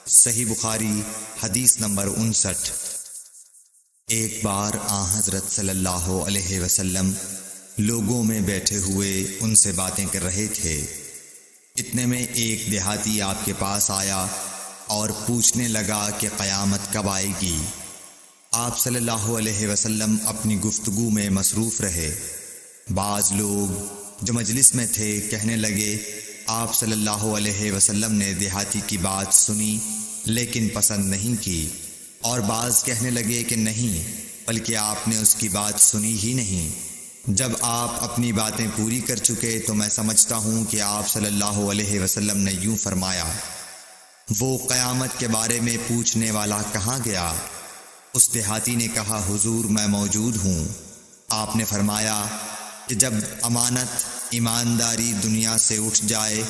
صحیح بخاری حدیث نمبر 59۔ ایک بار حضرت صلی اللہ علیہ وسلم لوگوں میں بیٹھے ہوئے ان سے باتیں کر رہے تھے۔ اتنے میں ایک دیہاتی آپ کے پاس آیا اور پوچھنے لگا کہ قیامت کب آئے گی۔ آپ صلی اللہ علیہ وسلم اپنی گفتگو میں مصروف رہے۔ بعض لوگ جو مجلس میں تھے کہنے لگے، آپ صلی اللہ علیہ وسلم نے دیہاتی کی بات سنی لیکن پسند نہیں کی، اور بعض کہنے لگے کہ نہیں، بلکہ آپ نے اس کی بات سنی ہی نہیں۔ جب آپ اپنی باتیں پوری کر چکے تو میں سمجھتا ہوں کہ آپ صلی اللہ علیہ وسلم نے یوں فرمایا، وہ قیامت کے بارے میں پوچھنے والا کہاں گیا؟ اس دیہاتی نے کہا، حضور میں موجود ہوں۔ آپ نے فرمایا کہ جب امانت ایمانداری دنیا سے اٹھ جائے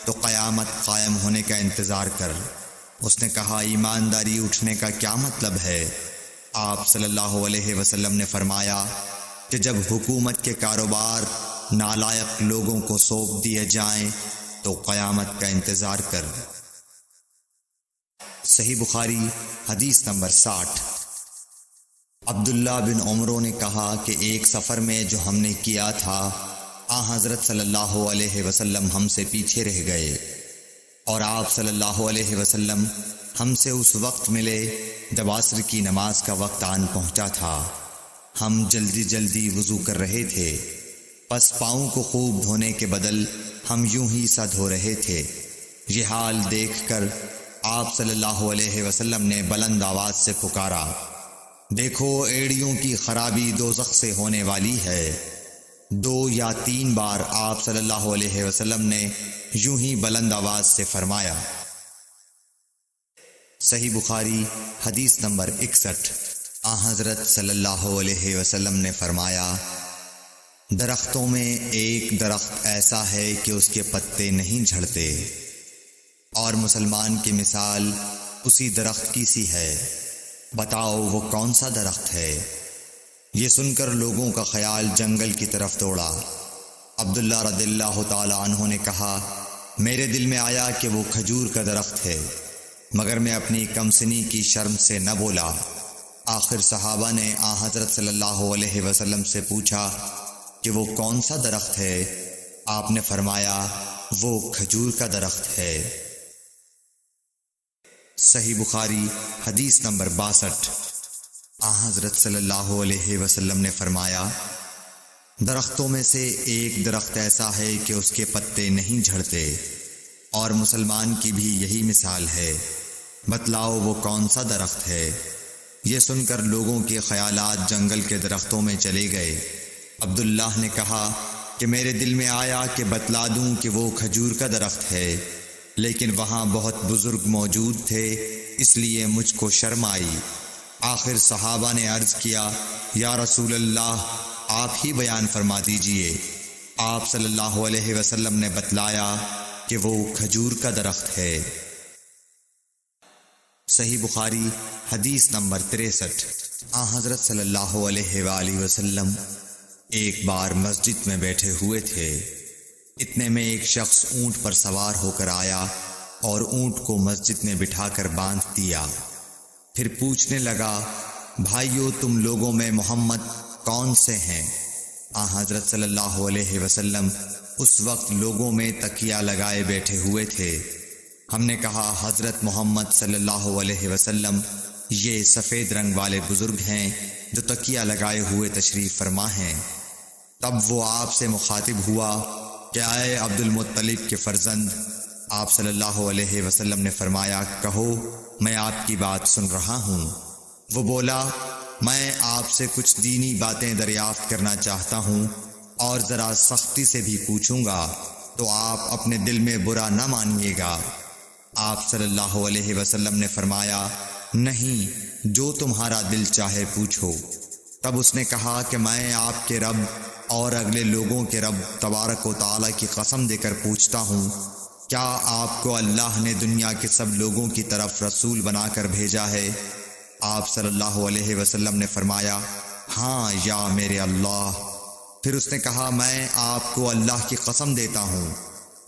تو قیامت قائم ہونے کا انتظار کر۔ اس نے کہا، ایمانداری اٹھنے کا کیا مطلب ہے؟ آپ صلی اللہ علیہ وسلم نے فرمایا کہ جب حکومت کے کاروبار نالائق لوگوں کو سونپ دیے جائیں تو قیامت کا انتظار کر۔ صحیح بخاری حدیث نمبر 60۔ عبداللہ بن عمرو نے کہا کہ ایک سفر میں جو ہم نے کیا تھا، حضرت صلی اللہ علیہ وسلم ہم سے پیچھے رہ گئے، اور آپ صلی اللہ علیہ وسلم ہم سے اس وقت ملے جب عصر کی نماز کا وقت آن پہنچا تھا۔ ہم جلدی جلدی وضو کر رہے تھے، پس پاؤں کو خوب دھونے کے بدل ہم یوں ہی سا دھو رہے تھے۔ یہ حال دیکھ کر آپ صلی اللہ علیہ وسلم نے بلند آواز سے پکارا، دیکھو ایڑیوں کی خرابی دوزخ سے ہونے والی ہے۔ 2 یا 3 بار آپ صلی اللہ علیہ وسلم نے یوں ہی بلند آواز سے فرمایا۔ صحیح بخاری حدیث نمبر 61۔ حضرت صلی اللہ علیہ وسلم نے فرمایا، درختوں میں ایک درخت ایسا ہے کہ اس کے پتے نہیں جھڑتے، اور مسلمان کی مثال اسی درخت کی سی ہے، بتاؤ وہ کون سا درخت ہے؟ یہ سن کر لوگوں کا خیال جنگل کی طرف دوڑا۔ عبداللہ رضی اللہ تعالی عنہ نے کہا، میرے دل میں آیا کہ وہ کھجور کا درخت ہے، مگر میں اپنی کمسنی کی شرم سے نہ بولا۔ آخر صحابہ نے حضرت صلی اللہ علیہ وسلم سے پوچھا کہ وہ کون سا درخت ہے؟ آپ نے فرمایا، وہ کھجور کا درخت ہے۔ صحیح بخاری حدیث نمبر 62۔ حضرت صلی اللہ علیہ وسلم نے فرمایا، درختوں میں سے ایک درخت ایسا ہے کہ اس کے پتے نہیں جھڑتے، اور مسلمان کی بھی یہی مثال ہے، بتلاؤ وہ کون سا درخت ہے؟ یہ سن کر لوگوں کے خیالات جنگل کے درختوں میں چلے گئے۔ عبداللہ نے کہا کہ میرے دل میں آیا کہ بتلا دوں کہ وہ کھجور کا درخت ہے، لیکن وہاں بہت بزرگ موجود تھے، اس لیے مجھ کو شرم آئی۔ آخر صحابہ نے عرض کیا، یا رسول اللہ، آپ ہی بیان فرما دیجئے۔ آپ صلی اللہ علیہ وسلم نے بتلایا کہ وہ کھجور کا درخت ہے۔ صحیح بخاری حدیث نمبر 63۔ حضرت صلی اللہ علیہ وآلہ وسلم ایک بار مسجد میں بیٹھے ہوئے تھے۔ اتنے میں ایک شخص اونٹ پر سوار ہو کر آیا اور اونٹ کو مسجد میں بٹھا کر باندھ دیا۔ پھر پوچھنے لگا، بھائیو تم لوگوں میں محمد کون سے ہیں؟ حضرت صلی اللہ علیہ وسلم اس وقت لوگوں میں تکیہ لگائے بیٹھے ہوئے تھے۔ ہم نے کہا، حضرت محمد صلی اللہ علیہ وسلم یہ سفید رنگ والے بزرگ ہیں جو تکیہ لگائے ہوئے تشریف فرما ہیں۔ تب وہ آپ سے مخاطب ہوا کہ اے عبد المطلب کے فرزند، آپ صلی اللہ علیہ وسلم نے فرمایا، کہو میں آپ کی بات سن رہا ہوں۔ وہ بولا، میں آپ سے کچھ دینی باتیں دریافت کرنا چاہتا ہوں، اور ذرا سختی سے بھی پوچھوں گا تو آپ اپنے دل میں برا نہ مانیے گا۔ آپ صلی اللہ علیہ وسلم نے فرمایا، نہیں، جو تمہارا دل چاہے پوچھو۔ تب اس نے کہا کہ میں آپ کے رب اور اگلے لوگوں کے رب تبارک و تعالی کی قسم دے کر پوچھتا ہوں، کیا آپ کو اللہ نے دنیا کے سب لوگوں کی طرف رسول بنا کر بھیجا ہے؟ آپ صلی اللہ علیہ وسلم نے فرمایا، ہاں یا میرے اللہ۔ پھر اس نے کہا، میں آپ کو اللہ کی قسم دیتا ہوں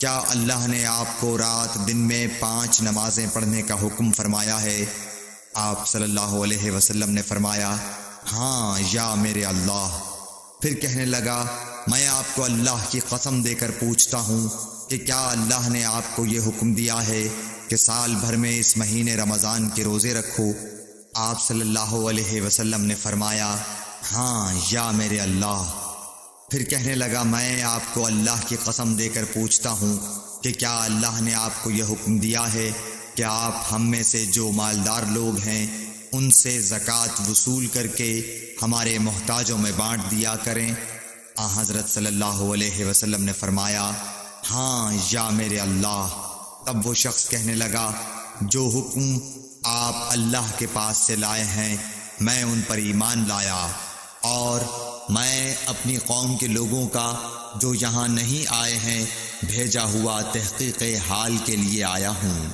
کیا اللہ نے آپ کو رات دن میں 5 نمازیں پڑھنے کا حکم فرمایا ہے؟ آپ صلی اللہ علیہ وسلم نے فرمایا ہاں یا میرے اللہ۔ پھر کہنے لگا میں آپ کو اللہ کی قسم دے کر پوچھتا ہوں کہ کیا اللہ نے آپ کو یہ حکم دیا ہے کہ سال بھر میں اس مہینے رمضان کے روزے رکھو؟ آپ صلی اللہ علیہ وسلم نے فرمایا ہاں یا میرے اللہ۔ پھر کہنے لگا میں آپ کو اللہ کی قسم دے کر پوچھتا ہوں کہ کیا اللہ نے آپ کو یہ حکم دیا ہے کہ آپ ہم میں سے جو مالدار لوگ ہیں ان سے زکوٰۃ وصول کر کے ہمارے محتاجوں میں بانٹ دیا کریں؟ حضرت صلی اللہ علیہ وسلم نے فرمایا ہاں یا میرے اللہ۔ تب وہ شخص کہنے لگا جو حکم آپ اللہ کے پاس سے لائے ہیں میں ان پر ایمان لایا، اور میں اپنی قوم کے لوگوں کا جو یہاں نہیں آئے ہیں بھیجا ہوا تحقیق حال کے لیے آیا ہوں۔